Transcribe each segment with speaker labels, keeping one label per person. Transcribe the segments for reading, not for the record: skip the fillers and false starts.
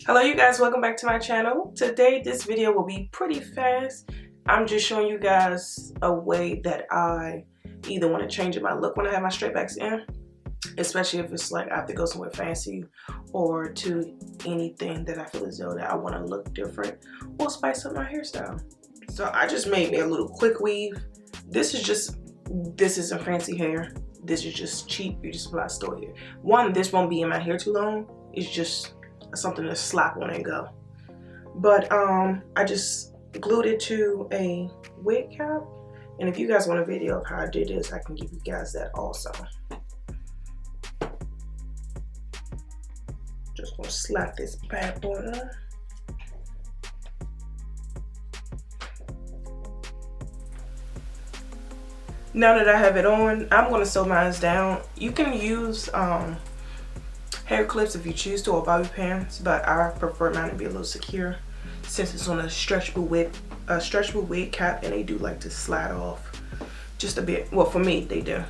Speaker 1: Hello you guys, welcome back to my channel. Today this video will be pretty fast. I'm just showing you guys a way that I either want to change my look when I have my straight backs in, especially if it's like I have to go somewhere fancy, or to anything that I feel as though that I want to look different or spice up my hairstyle. So I just made me a little quick weave. This isn't fancy hair. This is just cheap. You just apply store hair. One, this won't be in my hair too long. It's just something to slap on and go. But I just glued it to a wig cap, and if you guys want a video of how I did this, I can give you guys that also. Just gonna slap this bad boy on. Now that I have it on, I'm gonna sew mine down. You can use hair clips if you choose to, or bobby pins, but I prefer mine to be a little secure since it's on a stretchable wig cap, and they do like to slide off just a bit. Well, for me, they do.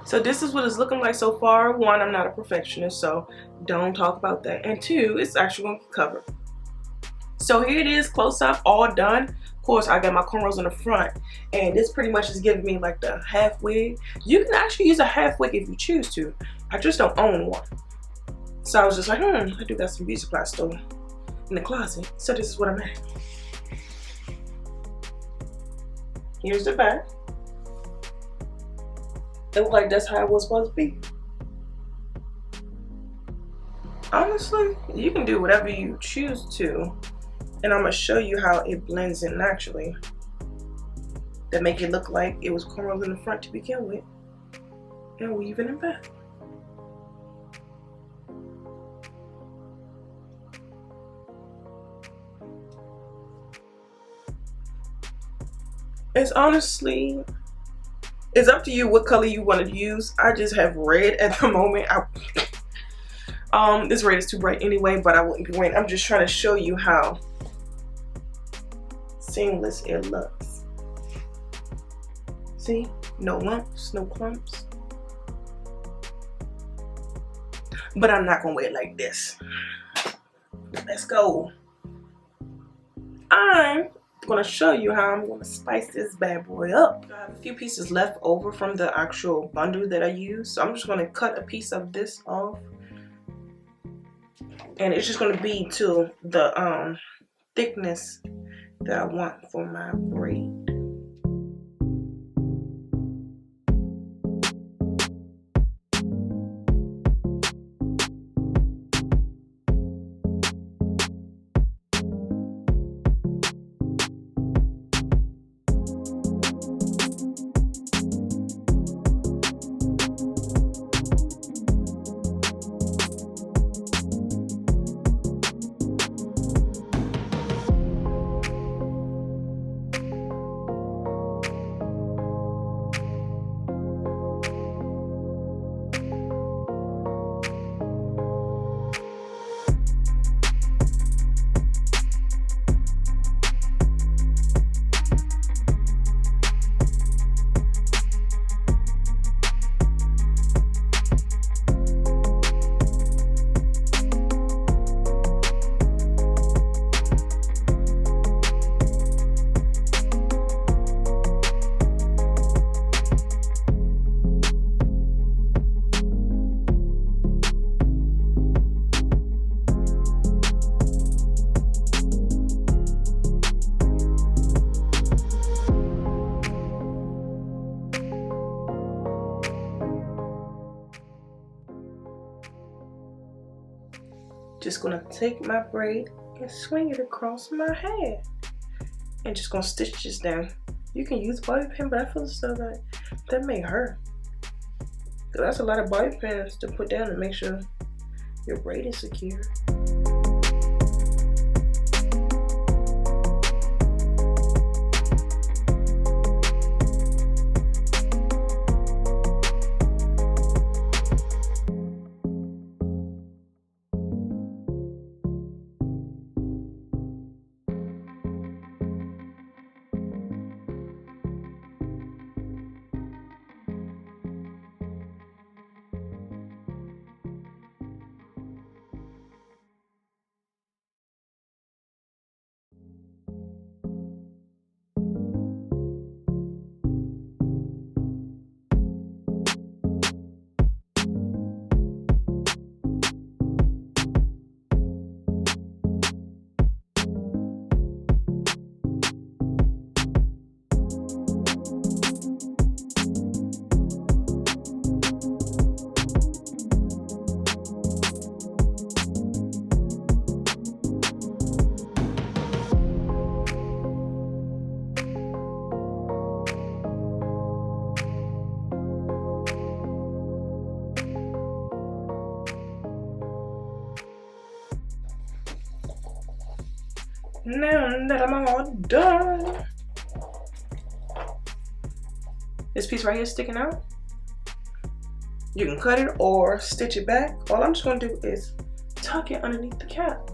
Speaker 1: So this is what it's looking like so far. One, I'm not a perfectionist, so don't talk about that. And two, it's actually going to be covered. So here it is, close up, all done. Of course, I got my cornrows in the front, and this pretty much is giving me like the half wig. You can actually use a half wig if you choose to. I just don't own one. So I was just like, I do got some beauty supply store in the closet. So this is what I'm at. Here's the back. It looked like that's how it was supposed to be. Honestly, you can do whatever you choose to, and I'm gonna show you how it blends in naturally. That make it look like it was cornrows in the front to begin with, and weaving it back. It's up to you what color you want to use. I just have red at the moment. This red is too bright anyway, but I wouldn't be wearing. I'm just trying to show you how seamless it looks. See? No lumps, no clumps. But I'm not gonna wear it like this. Let's go. I'm gonna show you how I'm gonna spice this bad boy up. I have a few pieces left over from the actual bundle that I used, so I'm just gonna cut a piece of this off, and it's just gonna be to the thickness that I want for my braid. just gonna take my braid and swing it across my head. And just gonna stitch this down. You can use bobby pin, but I feel so that may hurt. So that's a lot of bobby pins to put down to make sure your braid is secure. Now that I'm all done, this piece right here is sticking out. You can cut it or stitch it back. All I'm just gonna do is tuck it underneath the cap.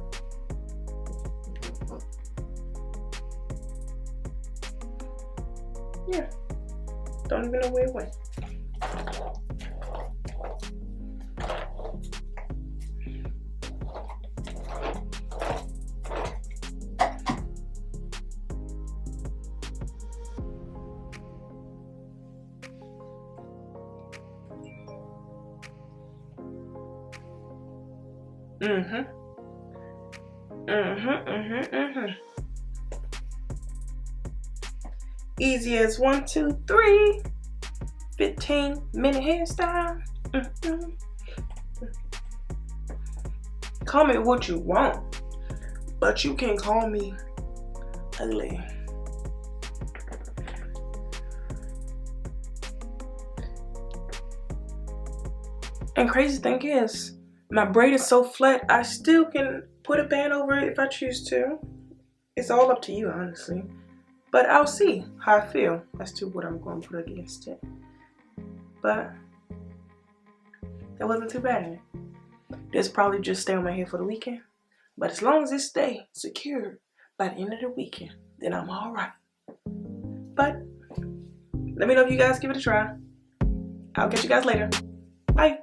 Speaker 1: Yeah, don't even know where it went. Easy as 1, 2, 3. 15-minute hairstyle. Call me what you want, but you can call me ugly. And crazy thing is, my braid is so flat, I still can put a band over it if I choose to. It's all up to you, honestly. But I'll see how I feel as to what I'm going to put against it. But that wasn't too bad. This probably just stay on my hair for the weekend. But as long as it stay secure by the end of the weekend, then I'm all right. But let me know if you guys give it a try. I'll catch you guys later. Bye.